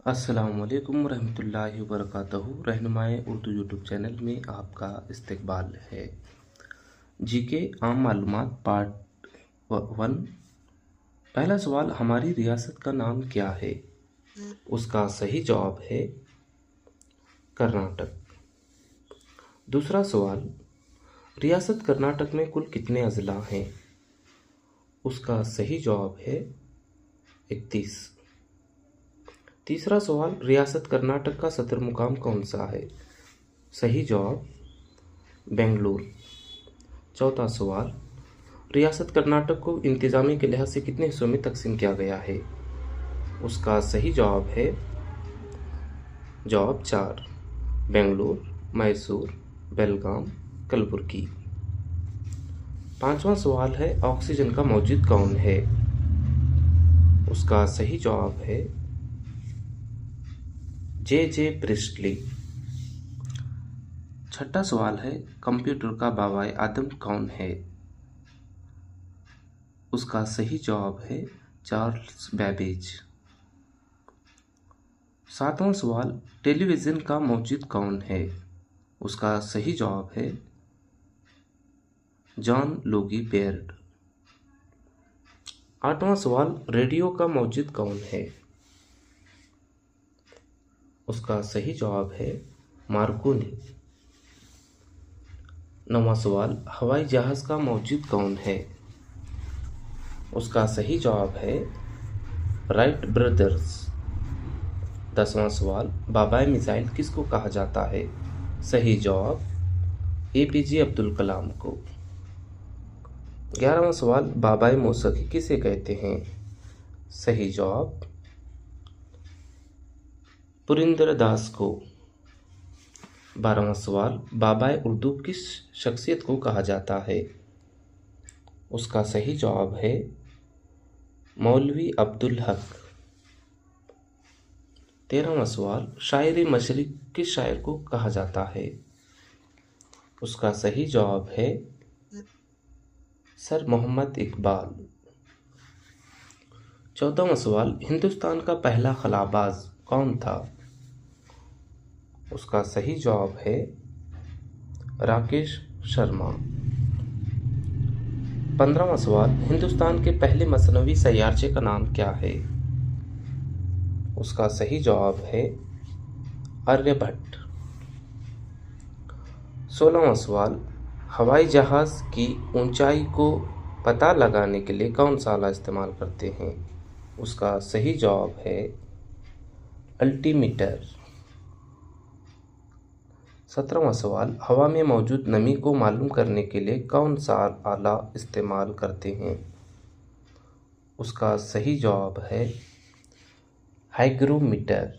अस्सलामुअलैकुम रहमतुल्लाहि वबरकातुहू। रहनुमाए उर्दू यूट्यूब चैनल में आपका इस्तकबाल है। जीके आम मालूमात पार्ट 1। पहला सवाल, हमारी रियासत का नाम क्या है? उसका सही जवाब है कर्नाटक। दूसरा सवाल, रियासत कर्नाटक में कुल कितने अजला हैं? उसका सही जवाब है 31। तीसरा सवाल, रियासत कर्नाटक का सदर मुकाम कौन सा है? सही जवाब बेंगलुरु। चौथा सवाल, रियासत कर्नाटक को इंतजामी के लिहाज से कितने हिस्सों में तकसीम किया गया है? उसका सही जवाब है जवाब 4, बेंगलुरु, मैसूर, बेलगाम, कलबुर्गी। पांचवा सवाल है, ऑक्सीजन का मौजूद कौन है? उसका सही जवाब है जे प्रिस्टली। छठा सवाल है, कंप्यूटर का बाबाए आदम कौन है? उसका सही जवाब है चार्ल्स बेबेज। सातवां सवाल, टेलीविज़न का मौजूद कौन है? उसका सही जवाब है जॉन लोगी बेयर्ड। आठवां सवाल, रेडियो का मौजूद कौन है? उसका सही जवाब है मार्कोनी। नौवां सवाल, हवाई जहाज़ का मौजूद कौन है? उसका सही जवाब है राइट ब्रदर्स। 10वां सवाल, बाबाए मिसाइल किसको कहा जाता है? सही जवाब एपीजे अब्दुल कलाम को। 11वां सवाल, बाबाए मौसीकी किसे कहते हैं? सही जवाब पुरिंदरदास को। 12वां सवाल, बाबाए उर्दू किस शख्सियत को कहा जाता है? उसका सही जवाब है मौलवी अब्दुल हक। 13वां सवाल, शायर मशरिक किस शायर को कहा जाता है? उसका सही जवाब है सर मोहम्मद इकबाल। 14वां सवाल, हिंदुस्तान का पहला खलाबाज कौन था? उसका सही जवाब है राकेश शर्मा। 15वां सवाल, हिंदुस्तान के पहले मसनवी सैयारचे का नाम क्या है? उसका सही जवाब है आर्यभट्ट। 16वां सवाल, हवाई जहाज़ की ऊंचाई को पता लगाने के लिए कौन सा आला इस्तेमाल करते हैं? उसका सही जवाब है अल्टीमीटर। 17वां सवाल, हवा में मौजूद नमी को मालूम करने के लिए कौन सा आला इस्तेमाल करते हैं? उसका सही जवाब है हाइग्रोमीटर।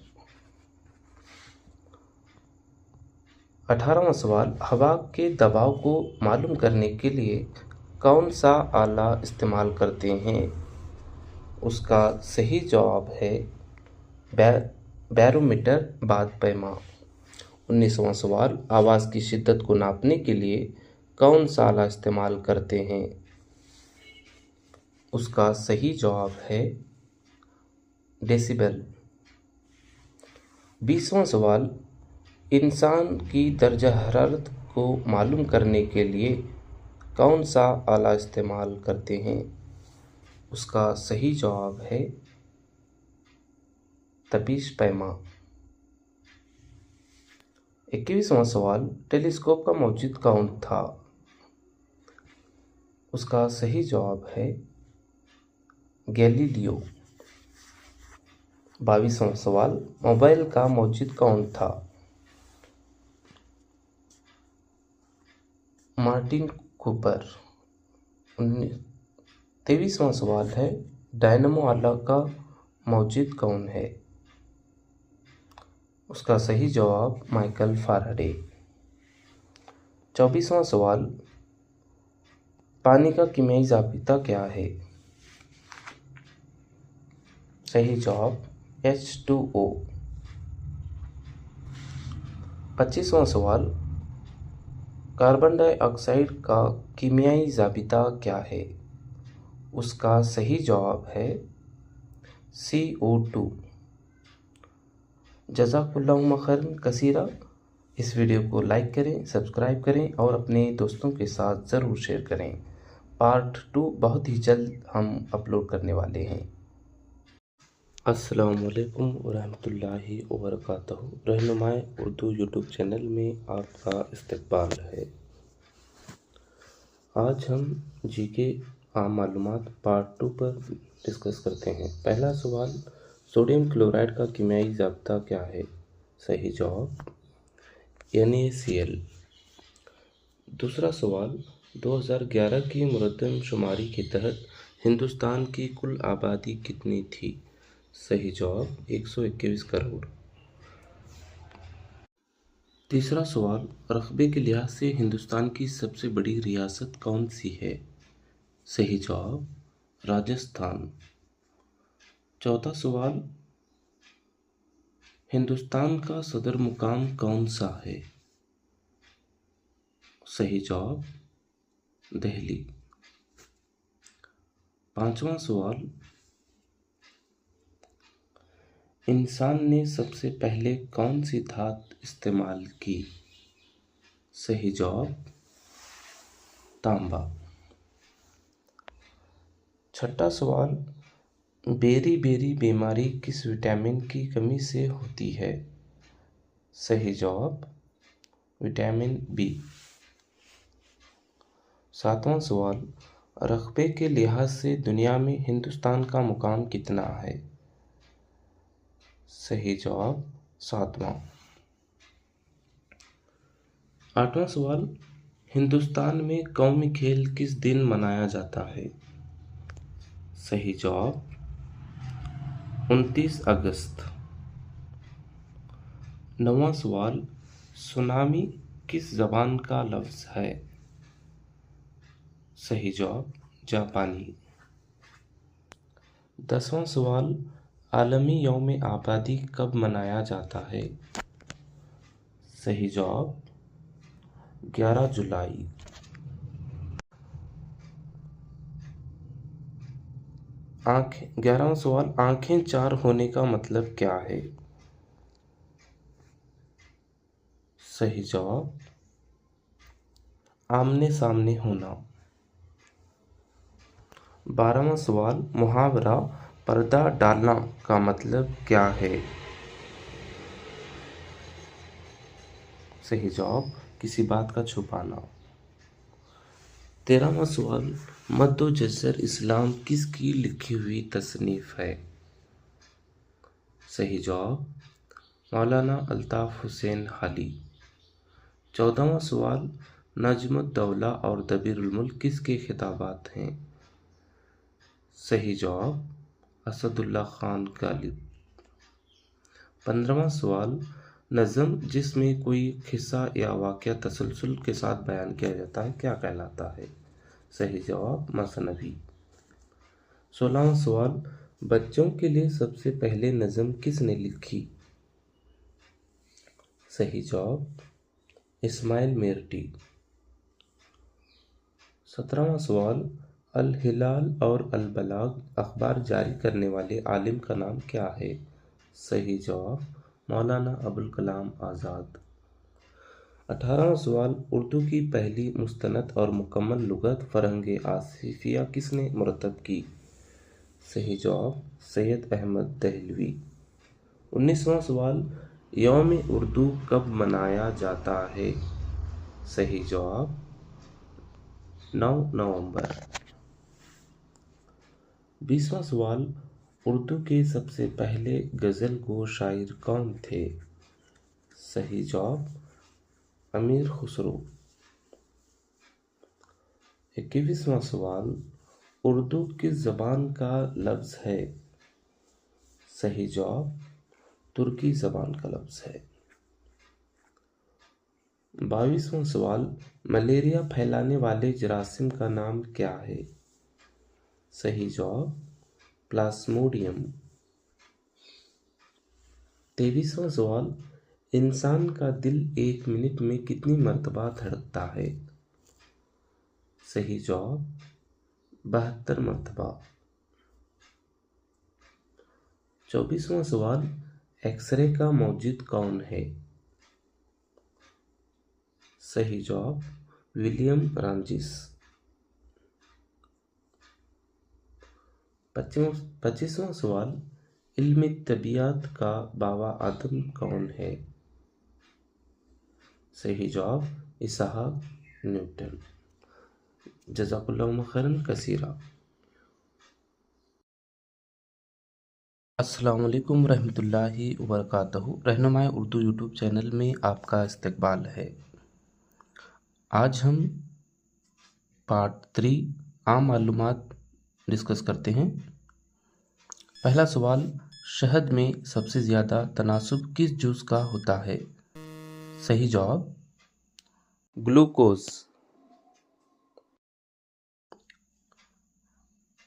18वां सवाल, हवा के दबाव को मालूम करने के लिए कौन सा आला इस्तेमाल करते हैं? उसका सही जवाब है बैरोमीटर बाद पैमा। 19वां सवाल, आवाज़ की शिद्दत को नापने के लिए कौन सा आला इस्तेमाल करते हैं? उसका सही जवाब है डेसिबल। 20वां सवाल, इंसान की दर्जा हरारत को मालूम करने के लिए कौन सा आला इस्तेमाल करते हैं? उसका सही जवाब है तपीश पैमा। 21वां सवाल, टेलीस्कोप का मौजूद कौन था? उसका सही जवाब है गैलीलियो। 22वां सवाल, मोबाइल का मौजूद कौन था? Martin Cooper. 23वां सवाल है, डायनमो आला का मौजूद कौन है? उसका सही जवाब माइकल फाराडे। 24वां सवाल, पानी का कीमियाई जाबिता क्या है? सही जवाब H2O। 25वां सवाल, कार्बन डाइऑक्साइड का कीमियाई जाबिता क्या है? उसका सही जवाब है CO2। जज़ाकुल्लाहु खैरन कसीरा। इस वीडियो को लाइक करें, सब्सक्राइब करें और अपने दोस्तों के साथ ज़रूर शेयर करें। पार्ट 2 बहुत ही जल्द हम अपलोड करने वाले हैं। अस्सलामु अलैकुम वरहमतुल्लाहि वबरकातुहू। रहनुमाए उर्दू यूट्यूब चैनल में आपका इस्तकबाल है। आज हम जीके आम मालूमात पार्ट 2 पर डिस्कस करते हैं। पहला सवाल, सोडियम क्लोराइड का कीमियाई ज़ाब्ता क्या है? सही जवाब NaCl। दूसरा सवाल, 2011 की मुरद्दम-शुमारी के तहत हिंदुस्तान की कुल आबादी कितनी थी? सही जवाब 121 करोड़। तीसरा सवाल, रकबे के लिहाज से हिंदुस्तान की सबसे बड़ी रियासत कौन सी है? सही जवाब राजस्थान। चौथा सवाल, हिंदुस्तान का सदर मुकाम कौन सा है? सही जवाब दिल्ली। पांचवा सवाल, इंसान ने सबसे पहले कौन सी धातु इस्तेमाल की? सही जवाब तांबा। छठा सवाल, बेरी-बेरी बीमारी किस विटामिन की कमी से होती है? सही जवाब विटामिन बी। सातवां सवाल, रकबे के लिहाज से दुनिया में हिंदुस्तान का मुकाम कितना है? सही जवाब 7वां। आठवां सवाल, हिंदुस्तान में कौमी खेल किस दिन मनाया जाता है? सही जवाब 29 अगस्त। नौवां सवाल, सुनामी किस ज़बान का लफ्ज़ है? सही जवाब जापानी। 10वां सवाल, आलमी यौम आबादी कब मनाया जाता है? सही जवाब 11 जुलाई। 11वां सवाल, आंखें चार होने का मतलब क्या है? सही जवाब आमने सामने होना। 12वां सवाल, मुहावरा पर्दा डालना का मतलब क्या है? सही जवाब किसी बात का छुपाना। 13वां सवाल, मद्दो-जज़र इस्लाम किसकी लिखी हुई तसनीफ है? सही जवाब मौलाना अल्ताफ हुसैन हाली। 14वां सवाल, नजमुद्दौला और दबीरुल मुल्क किसके खिताबात हैं? सही जवाब असदुल्ला खान गालिब। 15वां सवाल, नज़म जिसमें कोई किस्सा या वाक़या तसलसल के साथ बयान किया जाता है क्या कहलाता है? सही जवाब मसनवी। 16वां सवाल, बच्चों के लिए सबसे पहले नज़म किसने लिखी? सही जवाब इस्माइल मेरटी। 17वां सवाल, अल हिलाल और अल बलाग अखबार जारी करने वाले आलिम का नाम क्या है? सही जवाब मौलाना अबुल कलाम आज़ाद। 18वां सवाल, उर्दू की पहली मुस्तनद और मुकम्मल लुगत फ़रंग आसिफिया किसने मुरतब की? सही जवाब सैयद अहमद दहलवी। 19वां सवाल, यौम उर्दू कब मनाया जाता है? सही जवाब 9 नवंबर। 20वां सवाल, उर्दू के सबसे पहले गज़ल गो शायर कौन थे? सही जवाब अमीर खुसरो। 21वां सवाल, उर्दू किस ज़बान का लफ्ज़ है? सही जवाब तुर्की ज़बान का लफ्ज़ है। 22वां सवाल, मलेरिया फैलाने वाले जरासीम का नाम क्या है? सही जवाब प्लाज्मोडियम। 23वां सवाल, इंसान का दिल 1 मिनट में कितनी मरतबा धड़कता है? सही जवाब 72 मरतबा। 24वां सवाल, एक्सरे का मौजूद कौन है? सही जवाब विलियम फ्रांसिस। 25वां सवाल, इल्म तबीयत का बाबा आदम कौन है? सही जवाब इसहाक न्यूटन। जज़ाकुल्लाहु खैरन कसीरा। अस्सलाम वालेकुम रहमतुल्लाहि वबरकातुहू। रहनुमाए उर्दू यूट्यूब चैनल में आपका इस्तकबाल है। आज हम पार्ट 3 आम मालूमात डिस्कस करते हैं। पहला सवाल, शहद में सबसे ज़्यादा तनासुब किस जूस का होता है? सही जवाब ग्लूकोज।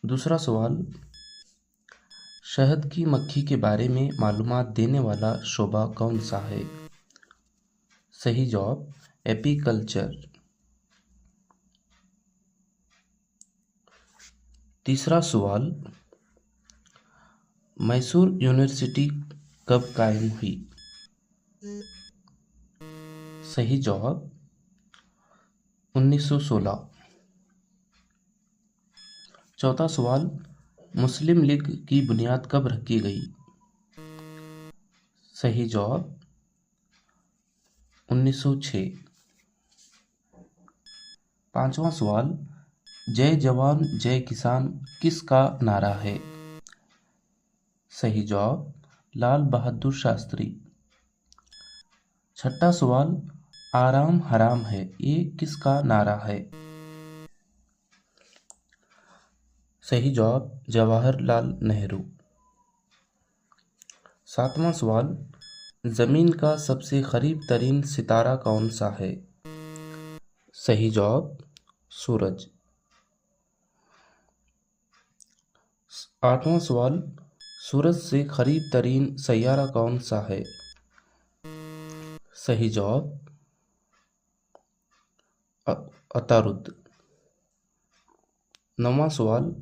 दूसरा सवाल, शहद की मक्खी के बारे में मालूमात देने वाला शोबा कौन सा है? सही जवाब एपीकल्चर। तीसरा सवाल, मैसूर यूनिवर्सिटी कब कायम हुई? सही जवाब 1916। चौथा सवाल, मुस्लिम लीग की बुनियाद कब रखी गई? सही जवाब 1906। पांचवा सवाल, जय जवान जय किसान किसका नारा है? सही जवाब लाल बहादुर शास्त्री। छठा सवाल, आराम हराम है ये किसका नारा है? सही जवाब जवाहरलाल नेहरू। सातवां सवाल, जमीन का सबसे करीब तरीन सितारा कौन सा है? सही जवाब सूरज। आठवां सवाल, सूरज से करीब तरीन सैयारा कौन सा है? सही जवाब अतारुद। नौवां सवाल,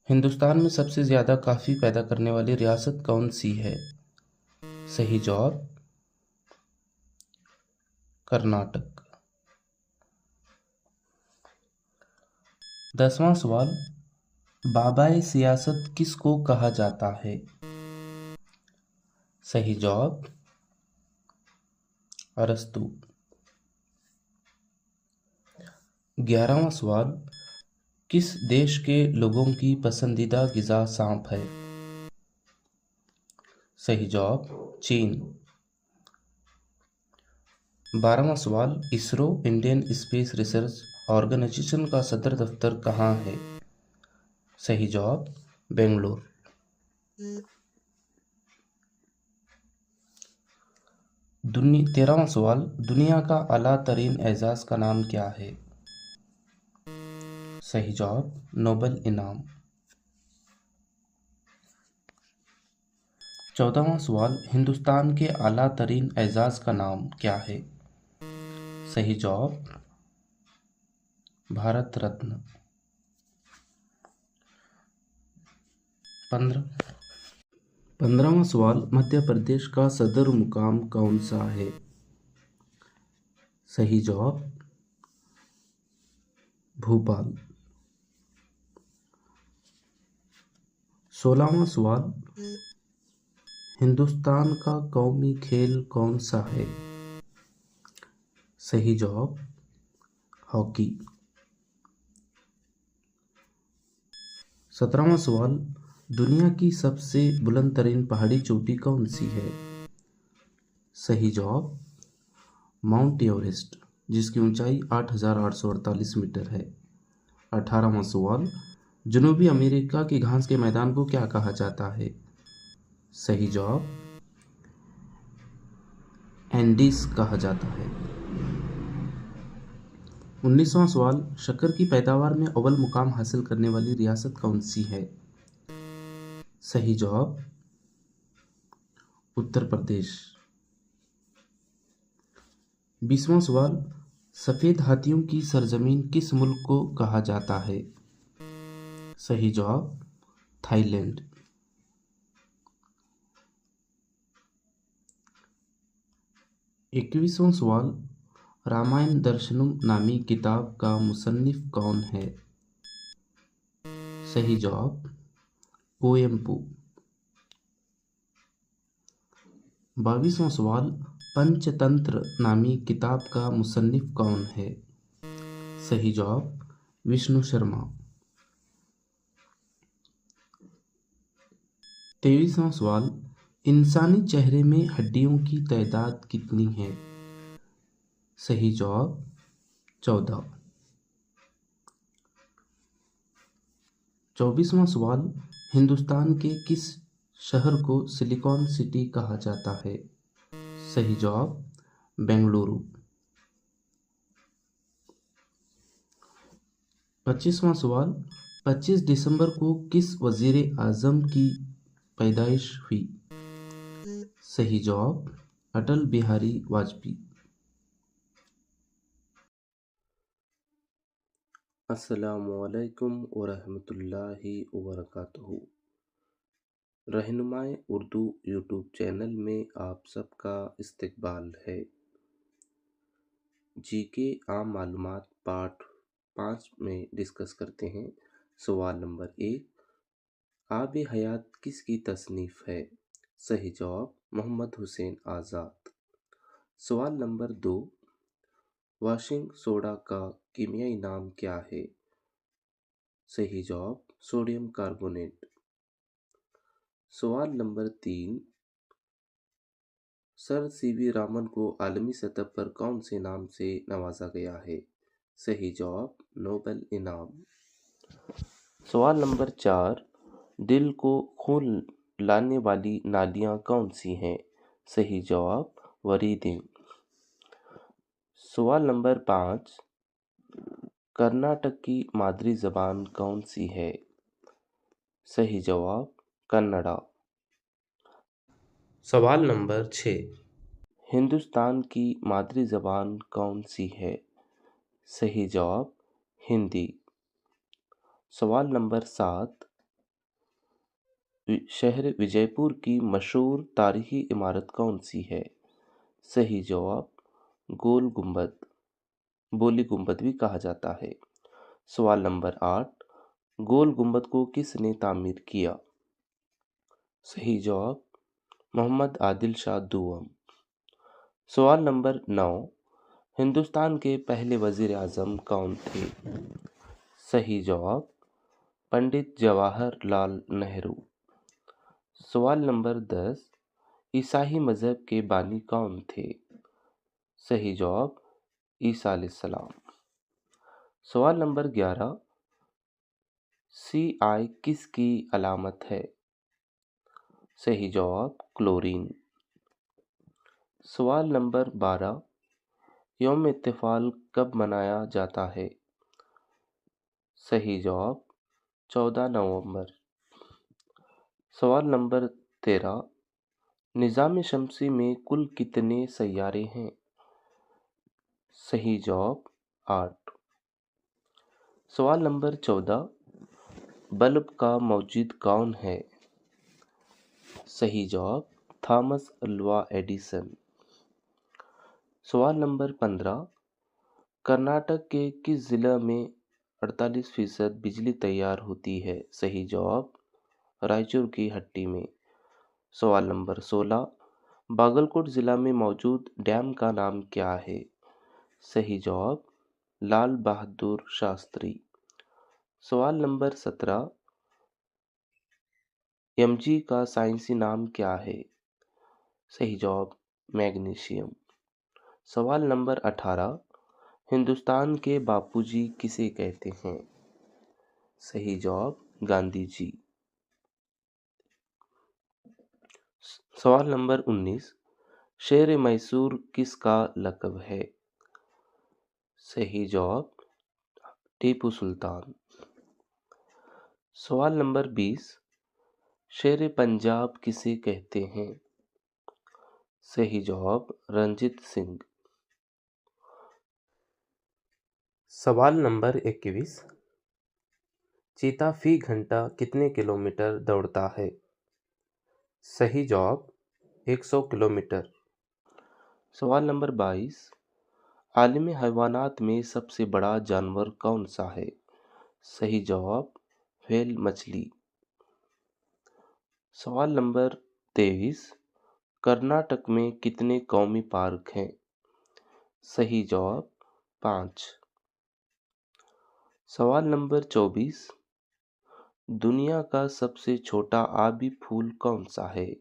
हिंदुस्तान में सबसे ज़्यादा कॉफ़ी पैदा करने वाली रियासत कौन सी है? सही जवाब कर्नाटक। 10वां सवाल, बाबाए सियासत किसको कहा जाता है? सही जवाब अरस्तु। 11वां सवाल, किस देश के लोगों की पसंदीदा ग़िज़ा सांप है? सही जवाब चीन। 12वां सवाल, ISRO Indian space research organisation का सदर दफ्तर कहाँ है? सही जवाब बेंगलुरु। 13वां सवाल, दुनिया का आला तरीन एजाज़ का नाम क्या है? सही जवाब नोबेल इनाम। 14वां सवाल, हिंदुस्तान के आला तरीन एजाज़ का नाम क्या है? सही जवाब भारत रत्न। 15वां सवाल, मध्य प्रदेश का सदर मुकाम कौन सा है? सही जवाब भोपाल। 16वां सवाल, हिंदुस्तान का कौमी खेल कौन सा है? सही जवाब हॉकी। 17वां सवाल, दुनिया की सबसे बुलंद तरीन पहाड़ी चोटी कौन सी है? सही जवाब माउंट एवरेस्ट, जिसकी ऊंचाई 8,848 मीटर है। 18वां सवाल, जनूबी अमेरिका की घास के मैदान को क्या कहा जाता है? सही जवाब एंडीज कहा जाता है। 19वां सवाल, शक्कर की पैदावार में अव्वल मुकाम हासिल करने वाली रियासत कौन सी है? सही जवाब उत्तर प्रदेश। 20वां सवाल, सफ़ेद हाथियों की सरजमीन किस मुल्क को कहा जाता है? सही जवाब थाईलैंड। 21वां सवाल, रामायण दर्शनम नामी किताब का मुसन्निफ कौन है? सही जवाब कुवेंपु। 22वां सवाल, पंचतंत्र नामी किताब का मुसन्निफ कौन है? सही जवाब विष्णु शर्मा। 23वां सवाल, इंसानी चेहरे में हड्डियों की तादाद कितनी है? सही जवाब 14। 24वां सवाल, हिंदुस्तान के किस शहर को सिलिकॉन सिटी कहा जाता है? सही जवाब बेंगलुरु। 25वां सवाल, 25 दिसंबर को किस वजीर आजम की पैदाइश हुई? सही जवाब अटल बिहारी वाजपेयी। अस्सलामुअलैकुम वरहमतुल्लाहि वबरकातुहू। रहनुमाए उर्दू यूट्यूब चैनल में आप सबका इस्तकबाल है। जीके आम मालूमात पार्ट 5 में डिस्कस करते हैं। सवाल नंबर 1, आब हयात किसकी तसनीफ है? सही जवाब मोहम्मद हुसैन आज़ाद। सवाल नंबर 2, वाशिंग सोडा का कीमियाई नाम क्या है? सही जवाब सोडियम कार्बोनेट। सवाल नंबर 3, सर सीवी रामन को आलमी सतह पर कौन से नाम से नवाजा गया है? सही जवाब नोबेल इनाम। सवाल नंबर 4, दिल को खून लाने वाली नालियाँ कौन सी हैं? सही जवाब वरीदिंग। सवाल नंबर 5, कर्नाटक की मादरी ज़बान कौन सी है? सही जवाब कन्नड़ा। सवाल नंबर 6, हिंदुस्तान की मादरी ज़बान कौन सी है? सही जवाब हिंदी। सवाल नंबर 7, शहर विजयपुर की मशहूर तारीखी इमारत कौन सी है? सही जवाब गोल गुंबद, बोली गुंबद भी कहा जाता है। सवाल नंबर 8, गोल गुंबद को किसने तामीर किया? सही जवाब मोहम्मद आदिल शाह दुआम। सवाल नंबर 9, हिंदुस्तान के पहले वजीर आज़म कौन थे? सही जवाब पंडित जवाहरलाल नेहरू। सवाल नंबर 10, ईसाई मज़हब के बानी कौन थे? सही जवाब ईसा अलैहिस्सलाम। सवाल नंबर 11, CI किसकी अलामत है? सही जवाब क्लोरीन। सवाल नंबर 12, यौम इत्तिफ़ाल कब मनाया जाता है? सही जवाब 14 नवंबर। सवाल नंबर 13, निज़ाम शमसी में कुल कितने सैयारे हैं? सही जवाब 8। सवाल नंबर 14, बल्ब का मौजूद कौन है? सही जवाब थॉमस अल्वा एडिसन। सवाल नंबर 15, कर्नाटक के किस ज़िले में 48% बिजली तैयार होती है? सही जवाब रायचूर की हट्टी में। सवाल नंबर 16, बागलकोट ज़िला में मौजूद डैम का नाम क्या है? सही जवाब लाल बहादुर शास्त्री। सवाल नंबर 17, Mg का साइंसी नाम क्या है? सही जवाब मैग्नीशियम। सवाल नंबर 18, हिंदुस्तान के बापूजी किसे कहते हैं? सही जवाब गांधी जी। सवाल नंबर 19, शेर मैसूर किसका लक़ब है? सही जवाब टीपू सुल्तान। सवाल नंबर 20, शेर पंजाब किसे कहते हैं? सही जवाब रंजीत सिंह। सवाल नंबर 21, चीता फी घंटा कितने किलोमीटर दौड़ता है? सही जवाब 100 किलोमीटर। सवाल नंबर 22, आलमी हैवानात में सबसे बड़ा जानवर कौन सा है? सही जवाब व्हेल मछली। सवाल नंबर 23, कर्नाटक में कितने कौमी पार्क हैं? सही जवाब 5। सवाल नंबर 24, दुनिया का सबसे छोटा आबी फूल कौन सा है?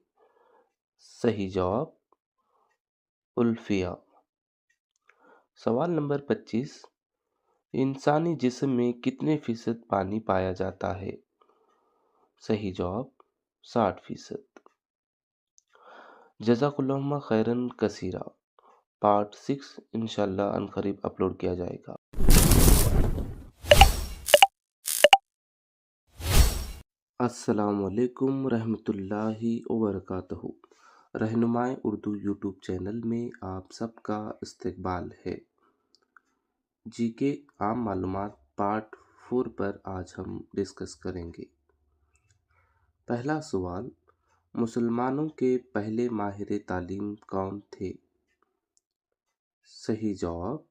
सही जवाब उल्फिया। सवाल नंबर 25, इंसानी जिस्म में कितने फीसद पानी पाया जाता है? सही जवाब 60%। जज़ाकुल्लाह खैरन कसीरा। पार्ट 6 इंशाल्लाह अनकरीब अपलोड किया जाएगा। अस्सलामुअलैकुम रहमतुल्लाहि वबरकातुहू। रहनुमाए उर्दू यूट्यूब चैनल में आप सबका इस्तकबाल है। जीके आम मालूमात पार्ट 4 पर आज हम डिस्कस करेंगे। पहला सवाल, मुसलमानों के पहले माहिर तालीम कौन थे? सही जवाब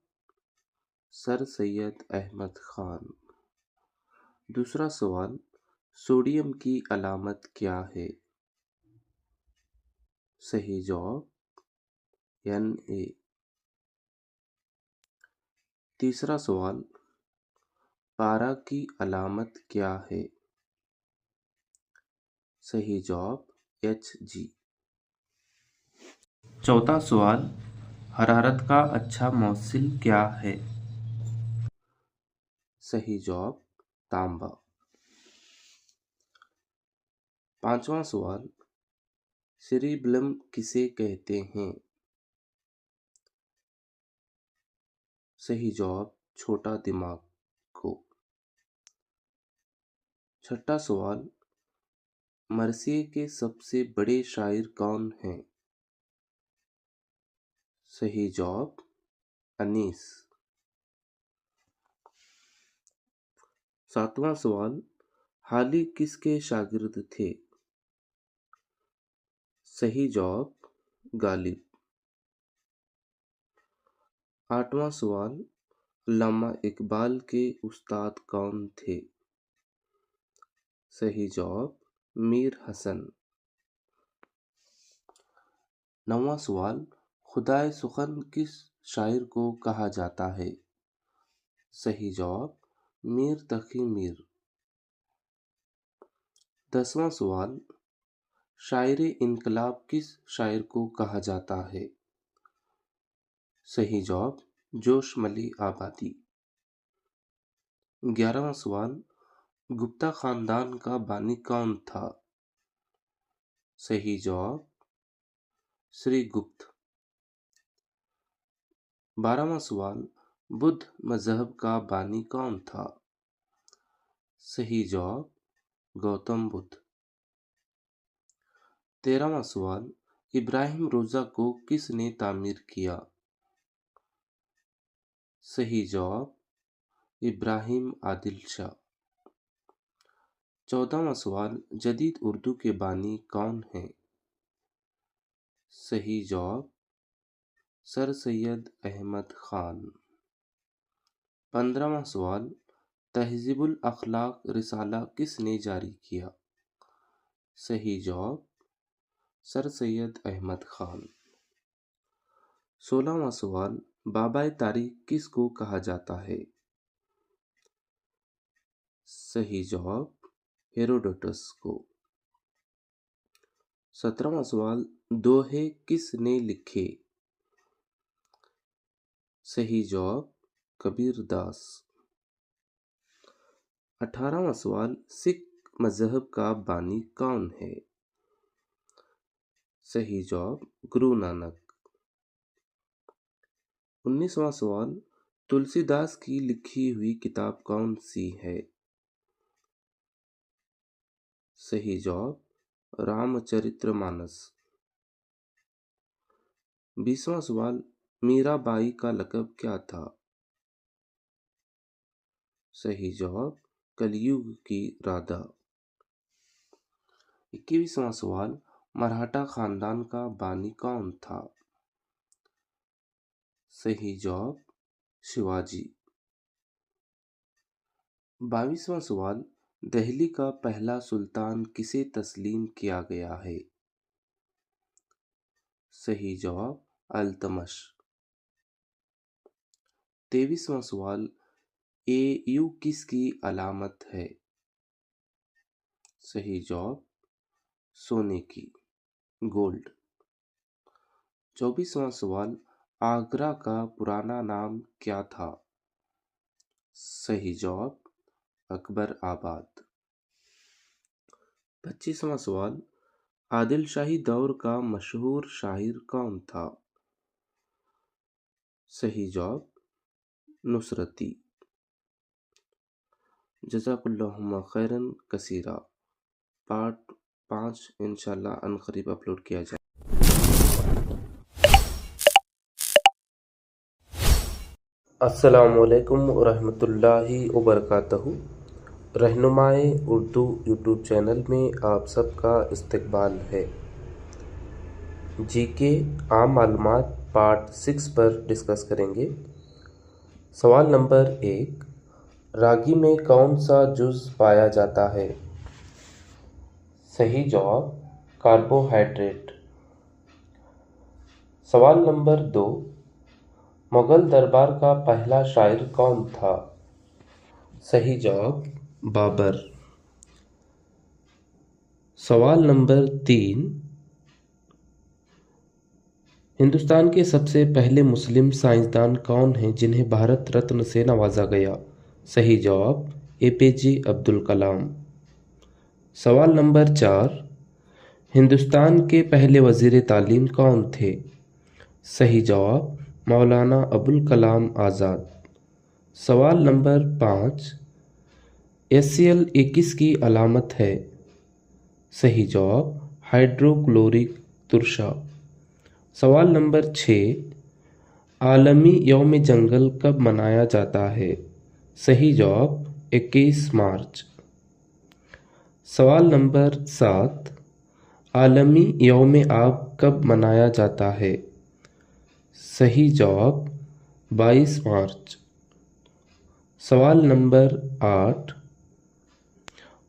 सर सैयद अहमद खान। दूसरा सवाल, सोडियम की अलामत क्या है? सही जवाब Na। तीसरा सवाल, पारा की अलामत क्या है? सही जवाब Hg। चौथा सवाल, हरारत का अच्छा मौसिल क्या है? सही जवाब तांबा। पांचवा सवाल, सेरिबैलम किसे कहते हैं? सही जवाब छोटा दिमाग को। छठा सवाल, मरसिए के सबसे बड़े शायर कौन हैं? सही जवाब अनीस। सातवां सवाल, हाली किसके शागिर्द थे? सही जवाब गालिब। आठवां सवाल, अल्लामा इकबाल के उस्ताद कौन थे? सही जवाब मीर हसन। नौवां सवाल, खुदाए सुखन किस शायर को कहा जाता है? सही जवाब मीर तकी मीर। 10वां सवाल, शायरे इनकलाब किस शायर को कहा जाता है? सही जवाब जोशमली आबादी। 11वां सवाल, गुप्ता खानदान का बानी कौन था? सही जवाब श्रीगुप्त। 12वां सवाल, बुद्ध मजहब का बानी कौन था? सही जवाब गौतम बुद्ध। 13वां सवाल, इब्राहिम रोजा को किसने तामीर किया? सही जवाब इब्राहिम आदिल शाह। 14वां सवाल, जदीद उर्दू के बानी कौन हैं? सही जवाब सर सैयद अहमद खान। 15वां सवाल, तहज़ीबुल अखलाक रिसाला किसने जारी किया? सही जवाब सर सैयद अहमद खान। 16वां सवाल, बाबाए तारीख किसको कहा जाता है? सही जवाब हेरोडोटस को। 17वां सवाल, दोहे किसने लिखे? सही जवाब कबीर दास। 18वां सवाल, सिख मजहब का बानी कौन है? सही जवाब गुरु नानक। 19वां सवाल, तुलसीदास की लिखी हुई किताब कौन सी है? सही जवाब रामचरितमानस। 20वां सवाल, मीराबाई का लक़ब क्या था? सही जवाब कलयुग की राधा। 21वां सवाल, मराठा खानदान का बानी कौन था? सही जवाब शिवाजी। 22वां सवाल, दिल्ली का पहला सुल्तान किसे तस्लीम किया गया है? सही जवाब अल्तमश। 23वां सवाल, AU किसकी अलामत है? सही जवाब सोने की, गोल्ड। 24वां सवाल, आगरा का पुराना नाम क्या था? सही जवाब अकबर आबाद। 25वां सवाल, आदिल शाही दौर का मशहूर शायर कौन था? सही जवाब नुसरती। जज़ाकुल्लाहुम्मा खैरन कसीरा। पार्ट 5 इंशाल्लाह अनकरीब अपलोड किया जाए। अस्सलामुअलैकुम वरहमतुल्लाहि वबरकातुहू। रहनुमाए उर्दू यूट्यूब चैनल में आप सबका इस्तकबाल है। जीके आम मालूमात पार्ट 6 पर डिस्कस करेंगे। सवाल नंबर 1, रागी में कौन सा जुज़ पाया जाता है? सही जवाब कार्बोहाइड्रेट। सवाल नंबर 2, मुगल दरबार का पहला शायर कौन था? सही जवाब बाबर। सवाल नंबर 3, हिंदुस्तान के सबसे पहले मुस्लिम साइंसदान कौन हैं जिन्हें भारत रत्न से नवाजा गया? सही जवाब APJ अब्दुल कलाम। सवाल नंबर 4, हिंदुस्तान के पहले वज़ीर तालीम कौन थे? सही जवाब मौलाना अबुल कलाम आज़ाद। सवाल नंबर 5, HCl किसकी अलामत है? सही जवाब हाइड्रोक्लोरिक तुरशा। सवाल नंबर 6, आलमी यौम जंगल कब मनाया जाता है? सही जवाब 21 मार्च। सवाल नंबर 7, आलमी यौम आब कब मनाया जाता है? सही जवाब 22 मार्च। सवाल नंबर 8,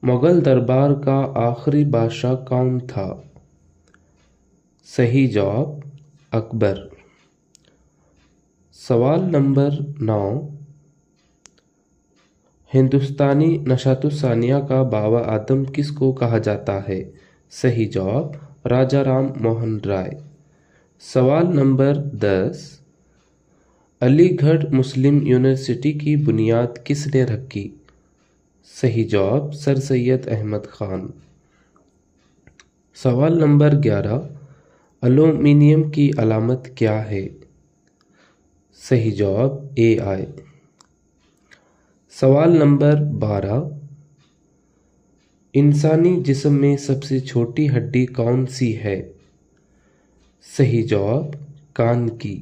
मुगल दरबार का आखिरी बादशाह कौन था? सही जवाब अकबर। सवाल नंबर 9, हिंदुस्तानी नशातुस्सानिया का बाबा आदम किसको कहा जाता है? सही जवाब राजा राम मोहन राय। सवाल नंबर 10, अलीगढ़ मुस्लिम यूनिवर्सिटी की बुनियाद किसने रखी? सही जवाब सर सैयद अहमद खान। सवाल नंबर 11, एल्यूमीनियम की अलामत क्या है? सही जवाब AI। सवाल नंबर 12, इंसानी जिस्म में सबसे छोटी हड्डी कौन सी है? सही जवाब कान की।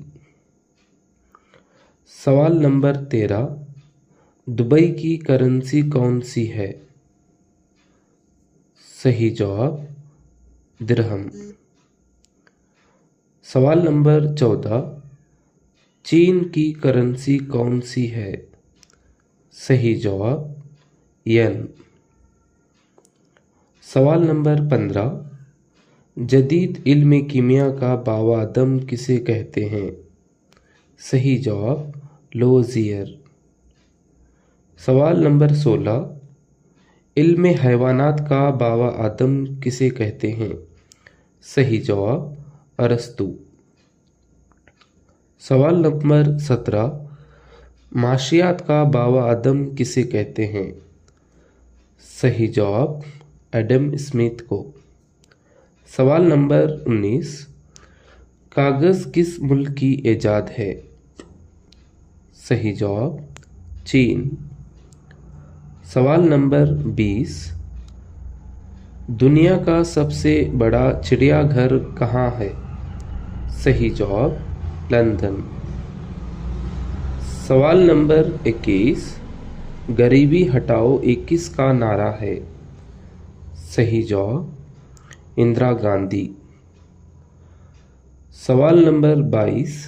सवाल नंबर 13, दुबई की करेंसी कौन सी है? सही जवाब दिरहम। सवाल नंबर 14, चीन की करेंसी कौन सी है? सही जवाब येन। सवाल नंबर 15, जदीद इल्म कीमिया का बाबा आदम किसे कहते हैं? सही जवाब लोज़ियर। सवाल नंबर 16, इल्म हैवानात का बाबा आदम किसे कहते हैं? सही जवाब अरस्तु। सवाल नंबर 17, माशियात का बाबा आदम किसे कहते हैं? सही जवाब एडम स्मिथ को। सवाल नंबर 19, कागज़ किस मुल्क की इजाद है? सही जवाब चीन। सवाल नंबर 20, दुनिया का सबसे बड़ा चिड़ियाघर कहाँ है? सही जवाब लंदन। सवाल नंबर 21, गरीबी हटाओ 21 का नारा है? सही जवाब इंदिरा गांधी। सवाल नंबर 22,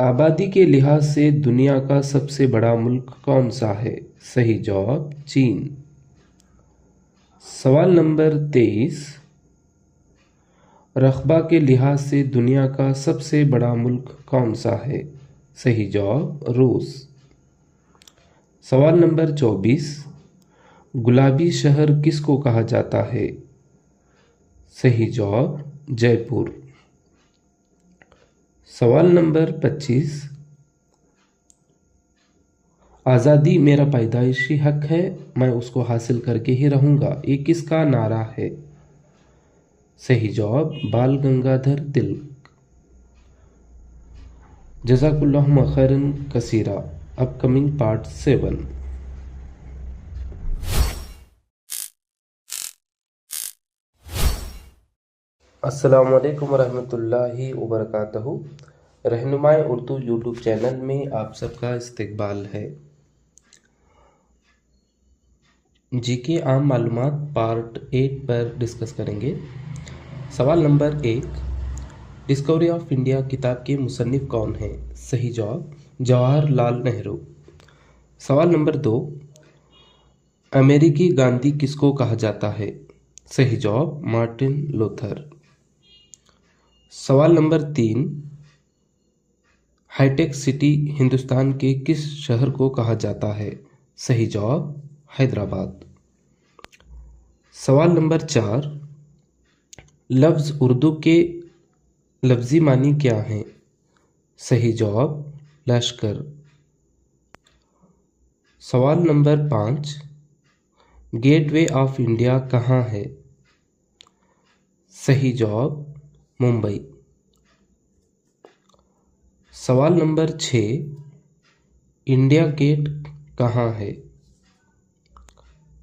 आबादी के लिहाज से दुनिया का सबसे बड़ा मुल्क कौन सा है? सही जवाब चीन। सवाल नंबर 23, रकबा के लिहाज से दुनिया का सबसे बड़ा मुल्क कौन सा है? सही जवाब रूस। सवाल नंबर 24, गुलाबी शहर किसको कहा जाता है? सही जवाब जयपुर। सवाल नंबर 25, आज़ादी मेरा पैदाइशी हक है, मैं उसको हासिल करके ही रहूँगा, ये किसका नारा है? सही जवाब बाल गंगाधर तिलक। जज़ाकुल्लाहु खैरन कसीरा। Upcoming part 7। अस्सलामुअलैकुम वरहमतुल्लाहि वबरकातुहू। रहनुमाए उर्दू यूट्यूब चैनल में आप सबका इस्तकबाल है। जीके आम मालूमात पार्ट 8 पर डिस्कस करेंगे। सवाल नंबर 1, डिस्कवरी ऑफ इंडिया किताब के मुसन्निफ कौन हैं? सही जवाब जवाहरलाल नेहरू। सवाल नंबर 2, अमेरिकी गांधी किसको कहा जाता है? सही जवाब मार्टिन लूथर। सवाल नंबर 3, हाईटेक सिटी हिंदुस्तान के किस शहर को कहा जाता है? सही जवाब हैदराबाद। सवाल नंबर 4, लफ्ज़ उर्दू के लफ्ज़ी मानी क्या हैं? सही जवाब लश्कर। सवाल नंबर 5, गेटवे ऑफ इंडिया कहाँ है? सही जवाब मुंबई। सवाल नंबर 6, इंडिया गेट कहाँ है?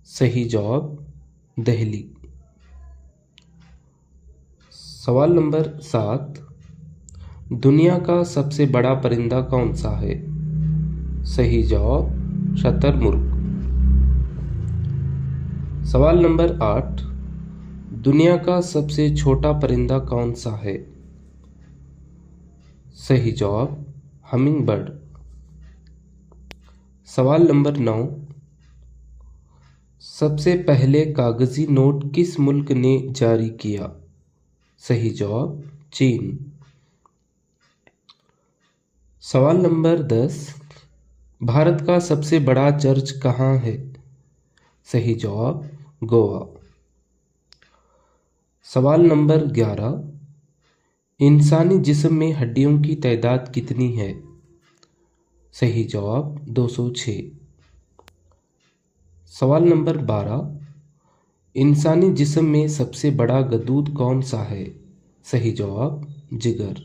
सही जवाब दिल्ली। सवाल नंबर 7, दुनिया का सबसे बड़ा परिंदा कौन सा है? सही जवाब शतरमुर्ग। सवाल नंबर 8, दुनिया का सबसे छोटा परिंदा कौन सा है? सही जवाब हमिंग बर्ड। सवाल नंबर 9, सबसे पहले कागजी नोट किस मुल्क ने जारी किया? सही जवाब चीन। सवाल नंबर 10, भारत का सबसे बड़ा चर्च कहाँ है? सही जवाब गोवा। सवाल नंबर 11, इंसानी जिस्म में हड्डियों की तादाद कितनी है? सही जवाब 206। सवाल नंबर 12, इंसानी जिस्म में सबसे बड़ा गदूद कौन सा है? सही जवाब जिगर।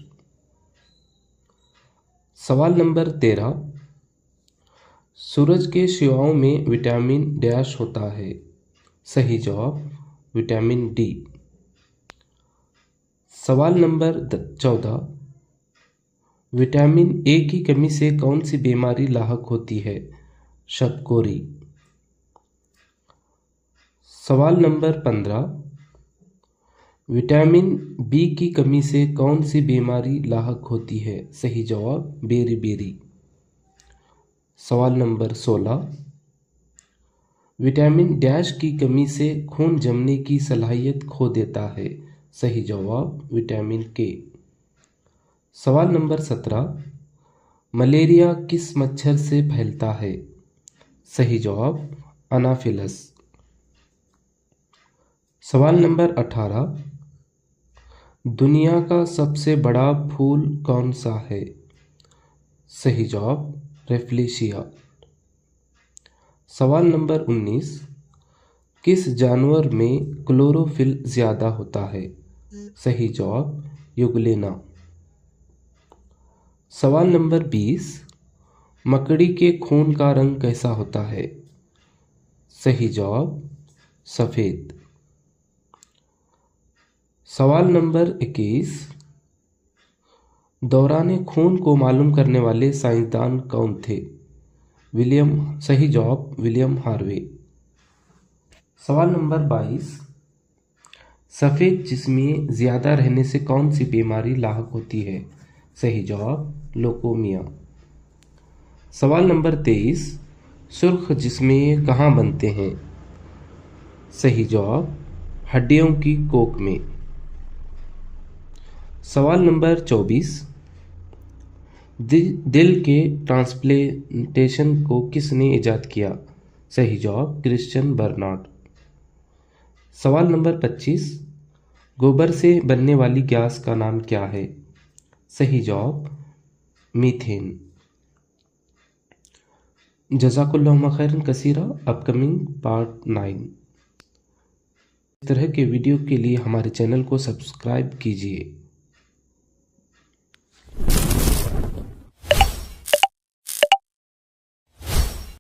सवाल नंबर 13, सूरज के शुआओं में विटामिन डैश होता है? सही जवाब विटामिन डी। सवाल नंबर 14, विटामिन ए की कमी से कौन सी बीमारी लाहक होती है? शबकोरी। सवाल नंबर 15, विटामिन बी की कमी से कौन सी बीमारी लाहक होती है? सही जवाब बेरी। सवाल नंबर 16, विटामिन डैश की कमी से खून जमने की सलाहियत खो देता है? सही जवाब विटामिन के। सवाल नंबर 17, मलेरिया किस मच्छर से फैलता है? सही जवाब अनाफिलस। सवाल नंबर 18, दुनिया का सबसे बड़ा फूल कौन सा है? सही जवाब रेफ्लेशिया। सवाल नंबर 19, किस जानवर में क्लोरोफिल ज़्यादा होता है? सही जवाब युगलेना। सवाल नंबर 20, मकड़ी के खून का रंग कैसा होता है? सही जवाब सफ़ेद। सवाल नंबर 21, दौरान खून को मालूम करने वाले साइंसदान कौन थे? सही जवाब विलियम हार्वे। सवाल नंबर 22, सफ़ेद जिस्म में ज़्यादा रहने से कौन सी बीमारी लाहक होती है? सही जवाब लोकोमिया। सवाल नंबर 23, सुर्ख जिस्में कहाँ बनते हैं? सही जवाब हड्डियों की कोख में। सवाल नंबर 24, दिल के ट्रांसप्लांटेशन को किसने इजाद किया? सही जवाब क्रिश्चियन बर्नार्ड। सवाल नंबर 25, गोबर से बनने वाली गैस का नाम क्या है? सही जवाब मीथेन। जज़ाकुल्लाह खैरन कसीरा। Upcoming part 9। इस तरह के वीडियो के लिए हमारे चैनल को सब्सक्राइब कीजिए।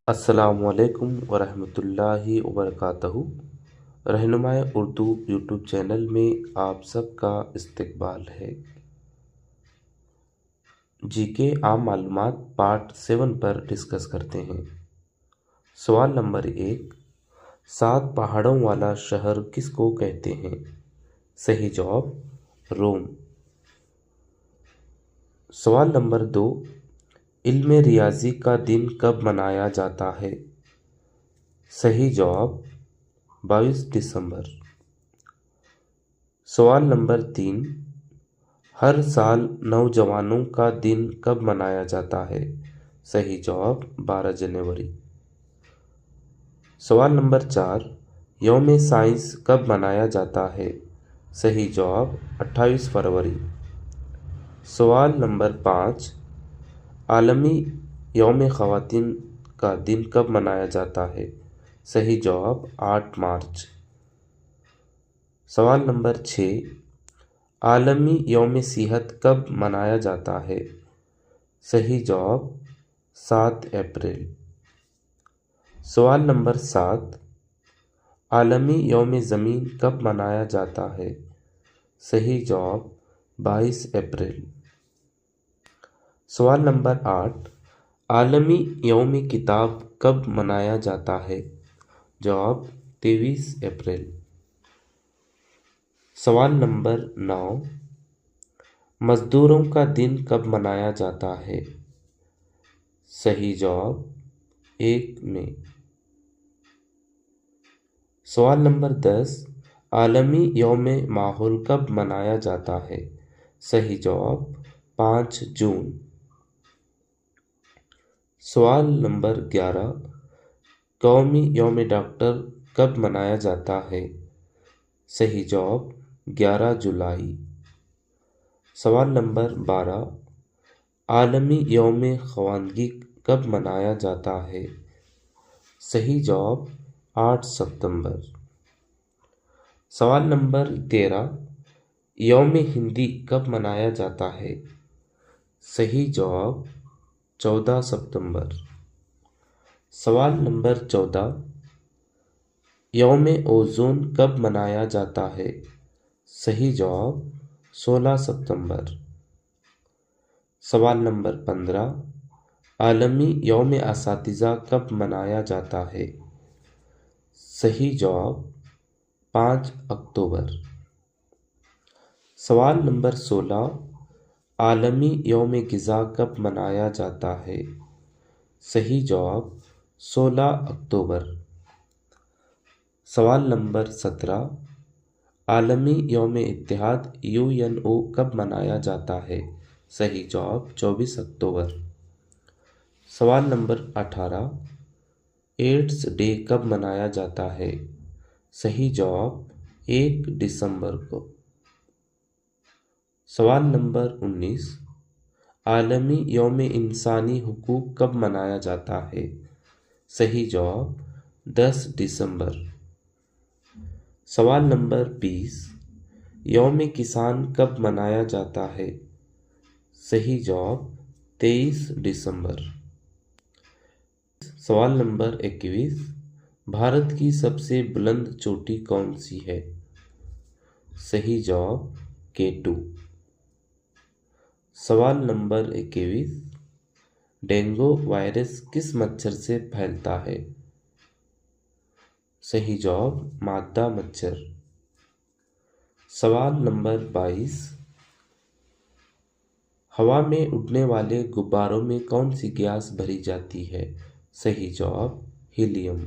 अस्सलामुअलैकुम वरहमतुल्लाहि वबरकातहू। रहनुमाए उर्दू यूट्यूब चैनल में आप सबका इस्तकबाल है। जीके आम मालूमात पार्ट 7 पर डिस्कस करते हैं। सवाल नंबर 1, 7 पहाड़ों वाला शहर किसको कहते हैं? सही जवाब रोम। सवाल नंबर 2, इल्म रियाजी का दिन कब मनाया जाता है? सही जवाब 22 दिसंबर। सवाल नंबर 3, हर साल नौजवानों का दिन कब मनाया जाता है? सही जवाब 12 जनवरी। सवाल नंबर 4, यौम साइंस कब मनाया जाता है? सही जवाब 28 फरवरी। सवाल नंबर 5, आलमी यौम ख़वातीन का दिन कब मनाया जाता है? सही जवाब 8 मार्च। सवाल नंबर 6, आलमी यौम सेहत कब मनाया जाता है? सही जवाब 7 अप्रैल। सवाल नंबर 7, आलमी यौम ज़मीन कब मनाया जाता है? सही जवाब 22 अप्रैल। सवाल नंबर 8, आलमी यौम किताब कब मनाया जाता है? जवाब 23 अप्रैल। सवाल नंबर 9, मज़दूरों का दिन कब मनाया जाता है? सही जवाब 1 मई। सवाल नंबर 10, आलमी यौम माहौल कब मनाया जाता है? सही जवाब 5 जून। सवाल नंबर 11, कौमी यौम डॉक्टर कब मनाया जाता है? सही जवाब 11 जुलाई। सवाल नंबर 12, आलमी यौम ख़वानगी कब मनाया जाता है? सही जवाब 8 सितंबर। सवाल नंबर 13, यौम हिंदी कब मनाया जाता है? सही जवाब 14 सितंबर। सवाल नंबर 14, यौम ओज़ोन कब मनाया जाता है? सही जवाब 16 सितंबर। सवाल नंबर 15, आलमी यौम असातिज़ा कब मनाया जाता है? सही जवाब 5 अक्टूबर। सवाल नंबर 16, आलमी यौम ग़िज़ा कब मनाया जाता है? सही जवाब 16 अक्टूबर। सवाल नंबर 17, आलमी यौम इत्तेहाद UNO कब मनाया जाता है? सही जवाब 24 अक्टूबर। सवाल नंबर 18, एड्स डे कब मनाया जाता है? सही जवाब 1 दिसंबर को। सवाल नंबर 19, आलमी यौम इंसानी हुकूक कब मनाया जाता है? सही जवाब 10 दिसंबर। सवाल नंबर 20, यौम किसान कब मनाया जाता है? सही जवाब 23 दिसंबर। सवाल नंबर 21, भारत की सबसे बुलंद चोटी कौन सी है? सही जवाब K2। सवाल नंबर 21, डेंगू वायरस किस मच्छर से फैलता है? सही जवाब मादा मच्छर। सवाल नंबर 22, हवा में उड़ने वाले गुब्बारों में कौन सी गैस भरी जाती है? सही जवाब हीलियम।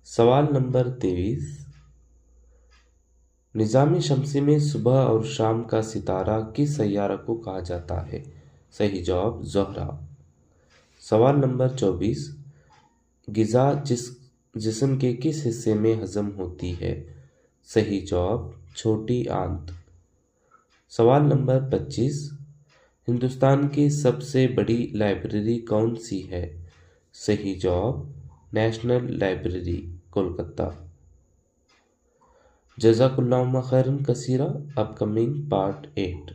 सवाल नंबर 23। निजामी शमसी में सुबह और शाम का सितारा किस सैयारा को कहा जाता है? सही जवाब ज़ोहरा। सवाल नंबर 24। ग़िज़ा जिस्म के किस हिस्से में हजम होती है? सही जवाब छोटी आंत। सवाल नंबर 25। हिंदुस्तान की सबसे बड़ी लाइब्रेरी कौन सी है? सही जवाब नेशनल लाइब्रेरी, कोलकाता। जज़ाकुल्लाह खैरन कसीरा। Upcoming part 8।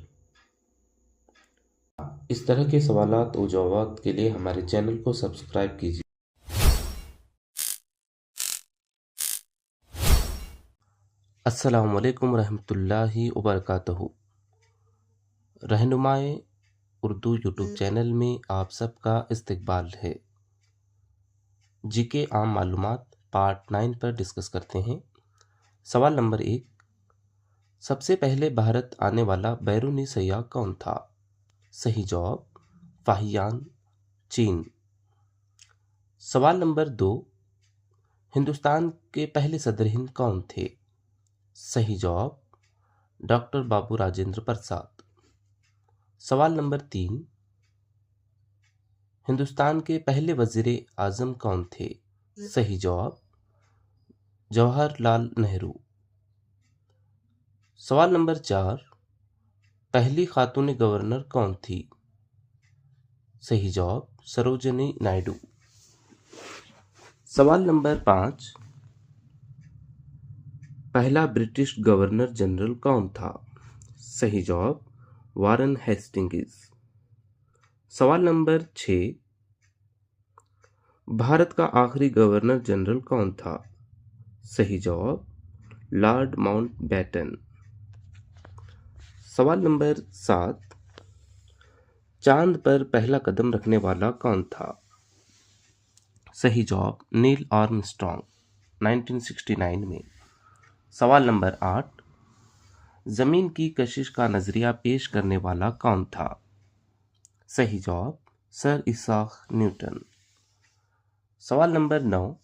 इस तरह के सवालात और जवाबात के लिए हमारे चैनल को सब्सक्राइब कीजिए। अस्सलामुअलैकुम रहमतुल्लाहि व बरकातहू। रहनुमाए उर्दू यूट्यूब चैनल में आप सबका इस्तकबाल है। जीके आम मालूमात पार्ट 9 पर डिस्कस करते हैं। सवाल नंबर 1। सबसे पहले भारत आने वाला बैरूनी सयाह कौन था? सही जवाब फाहियान, चीन। सवाल नंबर 2। हिंदुस्तान के पहले सदर हिंद कौन थे? सही जवाब डॉक्टर बाबू राजेंद्र प्रसाद। सवाल नंबर 3। हिंदुस्तान के पहले वजीर आजम कौन थे? सही जवाब जवाहरलाल नेहरू। सवाल नंबर 4। पहली खातून गवर्नर कौन थी? सही जवाब सरोजिनी नायडू। सवाल नंबर 5। पहला ब्रिटिश गवर्नर जनरल कौन था? सही जवाब वारन हेस्टिंग्स। सवाल नंबर 6। भारत का आखिरी गवर्नर जनरल कौन था? सही जवाब लॉर्ड माउंटबेटन। सवाल नंबर 7। चांद पर पहला कदम रखने वाला कौन था? सही जवाब नील आर्मस्ट्रॉन्ग, 1969 में। सवाल नंबर 8। जमीन की कशिश का नजरिया पेश करने वाला कौन था? सही जवाब सर इसाक न्यूटन। सवाल नंबर 9।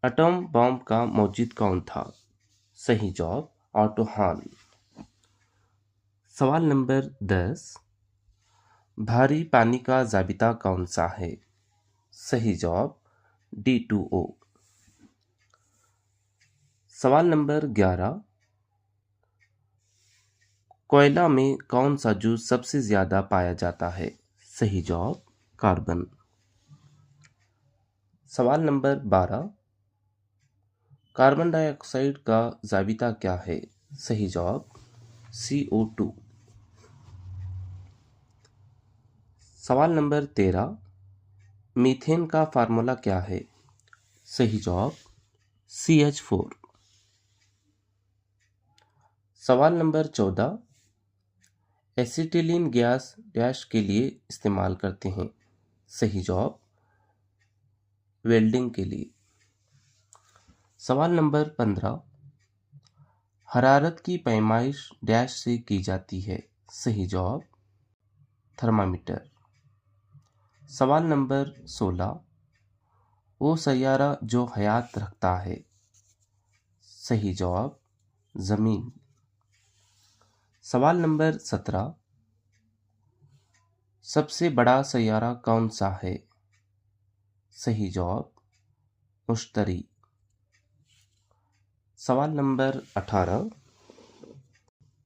एटम बम का मौजूद कौन था? सही जवाब ऑटो हान। सवाल नंबर 10। भारी पानी का ज़ाबिता कौन सा है? सही जवाब D2O। सवाल नंबर 11। कोयला में कौन सा जूस सबसे ज़्यादा पाया जाता है? सही जवाब कार्बन। सवाल नंबर 12। कार्बन डाइऑक्साइड का ज़ाबिता क्या है? सही जवाब CO2। सवाल नंबर 13। मीथेन का फार्मूला क्या है? सही जवाब CH4। सवाल नंबर 14। एसिटिलीन गैस डैश के लिए इस्तेमाल करते हैं? सही जवाब वेल्डिंग के लिए। सवाल नंबर 15। हरारत की पैमाइश डैश से की जाती है? सही जवाब थर्मामीटर। सवाल नंबर 16। वो सैयारा जो हयात रखता है? सही जवाब ज़मीन। सवाल नंबर 17। सबसे बड़ा सैयारा कौन सा है? सही जवाब मुश्तरी। सवाल नंबर 18।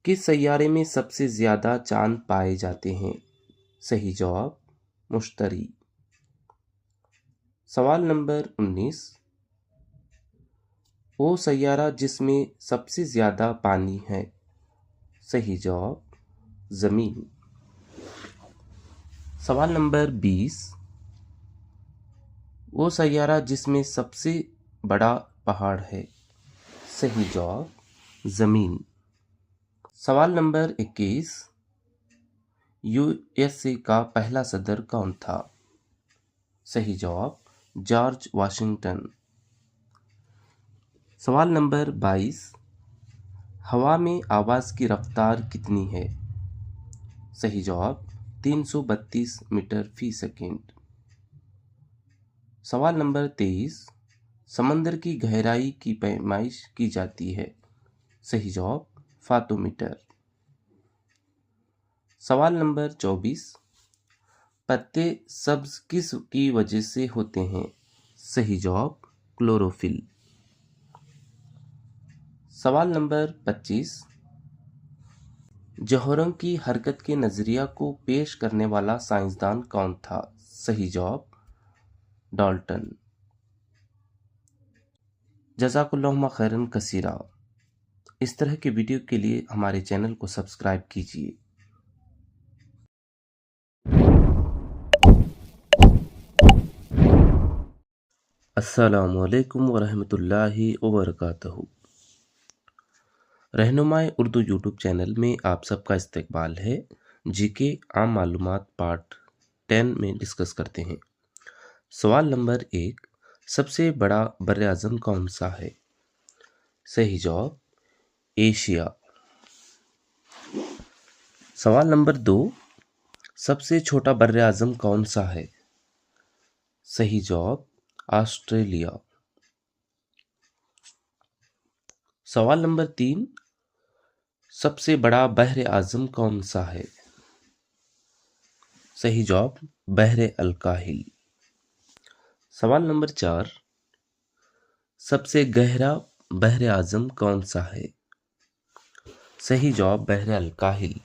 किस सैयारे में सबसे ज़्यादा चांद पाए जाते हैं? सही जवाब मुश्तरी। सवाल नंबर 19। वो सैयारा जिसमें सबसे ज़्यादा पानी है? सही जवाब ज़मीन। सवाल नंबर 20। वो सैयारा जिसमें सबसे बड़ा पहाड़ है? सही जवाब ज़मीन। सवाल नंबर 21। USA का पहला सदर कौन था? सही जवाब जॉर्ज वाशिंगटन। सवाल नंबर 22। हवा में आवाज़ की रफ्तार कितनी है? सही जवाब 332 मीटर फी सेकेंड। सवाल नंबर 23, समंदर की गहराई की पैमाइश की जाती है। सही जवाब फाटोमीटर। सवाल नंबर 24, पत्ते सब्ज किस की वजह से होते हैं। सही जवाब क्लोरोफिल। सवाल नंबर 25, जौहरों की हरकत के नजरिया को पेश करने वाला साइंसदान कौन था। सही जवाब डाल्टन। जज़ाकुल्लाह खैरन कसीरा। इस तरह के वीडियो के लिए हमारे चैनल को सब्सक्राइब कीजिए। अस्सलामुअलैकुम वरहमतुल्लाहि वबरकातुहू। रहनुमाए उर्दू यूट्यूब चैनल में आप सबका इस्तकबाल है। जीके आम मालूमात पार्ट 10 में डिस्कस करते हैं। सवाल नंबर 1, सबसे बड़ा बर्र-ए-आज़म कौन सा है। सही जवाब एशिया। सवाल नंबर 2, सबसे छोटा बर्र-ए-आज़म कौन सा है। सही जवाब ऑस्ट्रेलिया। सवाल नंबर 3, सबसे बड़ा बहर-ए-आज़म कौन सा है। सही जवाब बहर अल-काहिल। सवाल नंबर 4, सबसे गहरा बहर-ए-आज़म कौन सा है। सही जवाब बहर अल-काहिल।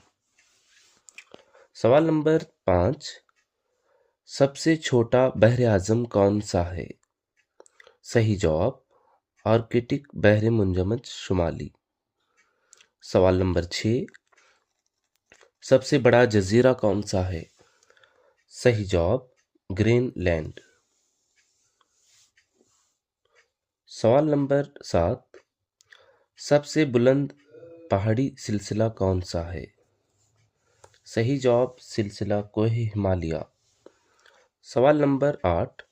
सवाल नंबर 5, सबसे छोटा बहर-ए-आज़म कौन सा है। सही जवाब आर्कटिक बहर मुंजमद शुमाली। सवाल नंबर 6, सबसे बड़ा जजीरा कौन सा है। सही जवाब ग्रीनलैंड। सवाल नंबर 7, सबसे बुलंद पहाड़ी सिलसिला कौन सा है। सही जवाब सिलसिला कोह हिमालय। सवाल नंबर 8,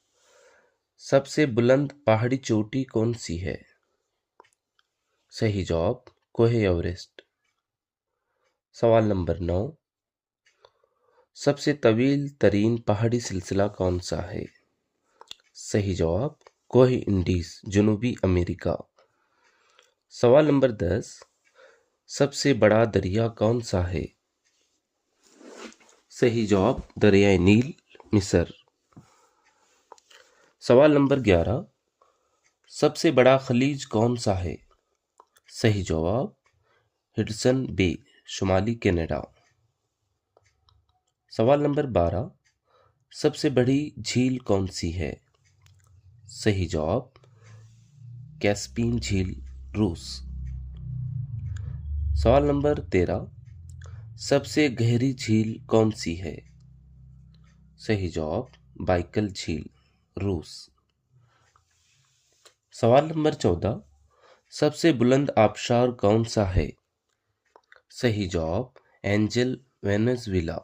सबसे बुलंद पहाड़ी चोटी कौन सी है। सही जवाब कोह एवरेस्ट। सवाल नंबर 9, सबसे तवील तरीन पहाड़ी सिलसिला कौन सा है। सही जवाब कोह इंडीज जनूबी अमेरिका। सवाल नंबर 10, सबसे बड़ा दरिया कौन सा है। सही जवाब दरियाए नील मिस्र। सवाल नंबर 11, सबसे बड़ा खलीज कौन सा है। सही जवाब हिडसन बे शुमाली कनाडा। सवाल नंबर 12, सबसे बड़ी झील कौन सी है। सही जवाब कैस्पियन झील रूस। सवाल नंबर 13, सबसे गहरी झील कौन सी है। सही जवाब बाइकल झील रूस। सवाल नंबर 14, सबसे बुलंद आबशार कौन सा है। सही जवाब एंजल वेनेजुएला।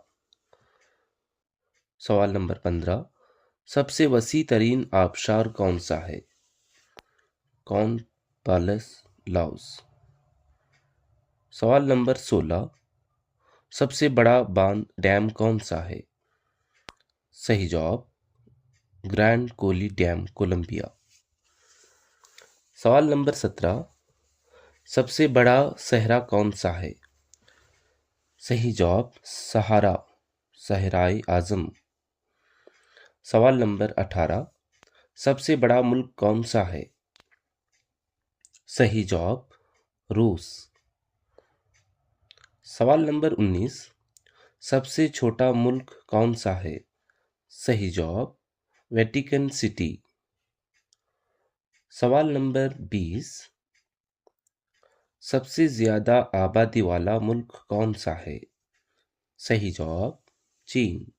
सवाल नंबर 15, सबसे वसी तरीन आबशार कौन सा है। कौन पालस लाओस। सवाल नंबर 16, सबसे बड़ा बांध डैम कौन सा है। सही जवाब ग्रैंड कोली डैम कोलंबिया। सवाल नंबर 17, सबसे बड़ा सहरा कौन सा है। सही जवाब सहारा सहराए आजम। सवाल नंबर 18, सबसे बड़ा मुल्क कौन सा है। सही जवाब रूस। सवाल नंबर 19, सबसे छोटा मुल्क कौन सा है। सही जवाब वेटिकन सिटी। सवाल नंबर 20, सबसे ज्यादा आबादी वाला मुल्क कौन सा है। सही जवाब चीन।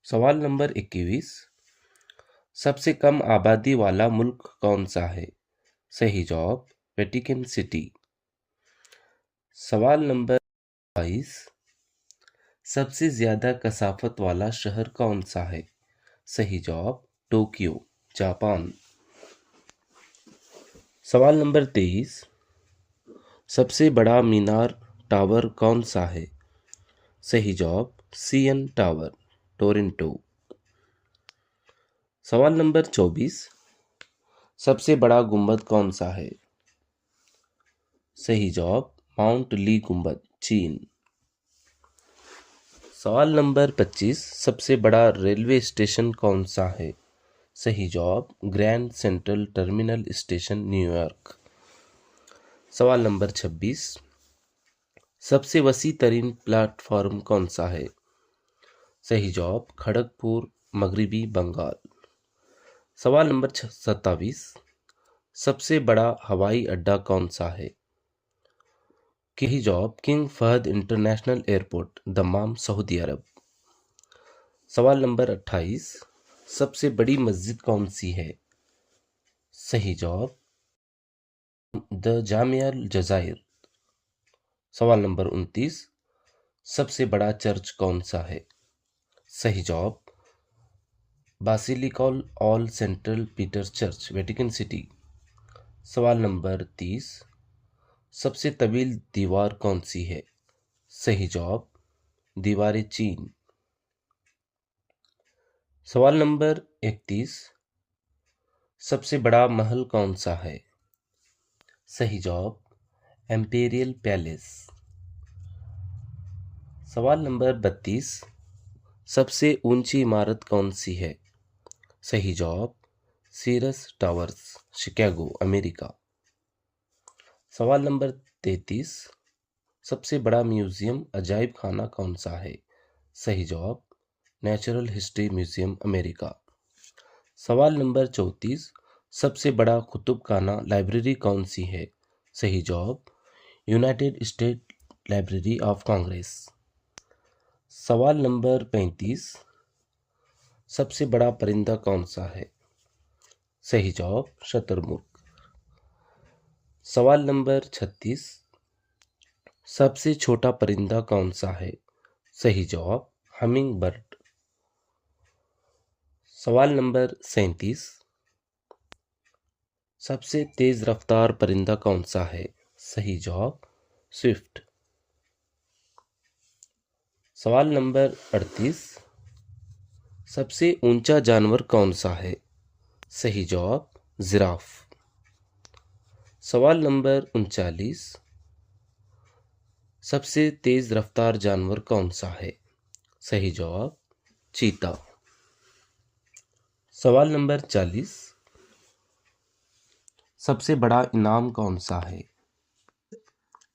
सवाल नंबर 21, सबसे कम आबादी वाला मुल्क कौन सा है। सही जवाब वेटिकन सिटी। सवाल नंबर 22, सबसे ज्यादा कसाफत वाला शहर कौन सा है। सही जवाब टोक्यो जापान। सवाल नंबर 23, सबसे बड़ा मीनार टावर कौन सा है। सही जवाब CN टावर, टोरंटो। सवाल नंबर 24, सबसे बड़ा गुंबद कौन सा है? सही जवाब माउंट ली गुंबद, चीन। सवाल नंबर 25, सबसे बड़ा रेलवे स्टेशन कौन सा है? सही जवाब grand central terminal station, New York. सवाल नंबर 26, सबसे वसी तरीन प्लेटफॉर्म कौन सा है? सही जवाब खड़गपुर, मगरबी बंगाल। सवाल नंबर 27, सबसे बड़ा हवाई अड्डा कौन सा है? सही जवाब King Fahd international airport, Dammam, सऊदी अरब। सवाल नंबर 28, सबसे बड़ी मस्जिद कौन सी है? सही जवाब द जामिया जजायर। सवाल नंबर 29, सबसे बड़ा चर्च कौन सा है? सही जवाब basilica all central Peter church, Vatican City. सवाल नंबर 30, सबसे तवील दीवार कौन सी है? सही जवाब दीवार चीन। सवाल नंबर 31, सबसे बड़ा महल कौन सा है? सही जवाब एम्पेरियल पैलेस। सवाल नंबर 32, सबसे ऊंची इमारत कौन सी है? सही जवाब सीरस टावर्स, शिकागो, अमेरिका। सवाल नंबर 33, सबसे बड़ा म्यूजियम अजायब खाना कौन सा है? सही जवाब नेचुरल हिस्ट्री म्यूजियम, अमेरिका। सवाल नंबर 34, सबसे बड़ा कुतुबखाना लाइब्रेरी कौन सी है? सही जवाब United state library of Congress. सवाल नंबर 35, सबसे बड़ा परिंदा कौन सा है? सही जवाब शतुरमुर्ग। सवाल नंबर 36, सबसे छोटा परिंदा कौन सा है? सही जवाब हमिंग बर्ड। सवाल नंबर 37, सबसे तेज रफ्तार परिंदा कौन सा है? सही जवाब स्विफ्ट। सवाल नंबर 38, सबसे ऊंचा जानवर कौन सा है? सही जवाब जिराफ। सवाल नंबर 39, सबसे तेज रफ्तार जानवर कौन सा है? सही जवाब चीता। सवाल नंबर 40, सबसे बड़ा इनाम कौन सा है?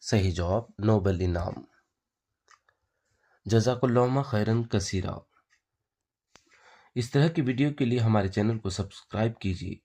सही जवाब नोबेल इनाम। जज़ाकुल्लाह खैरन कसीरा। इस तरह की वीडियो के लिए हमारे चैनल को सब्सक्राइब कीजिए।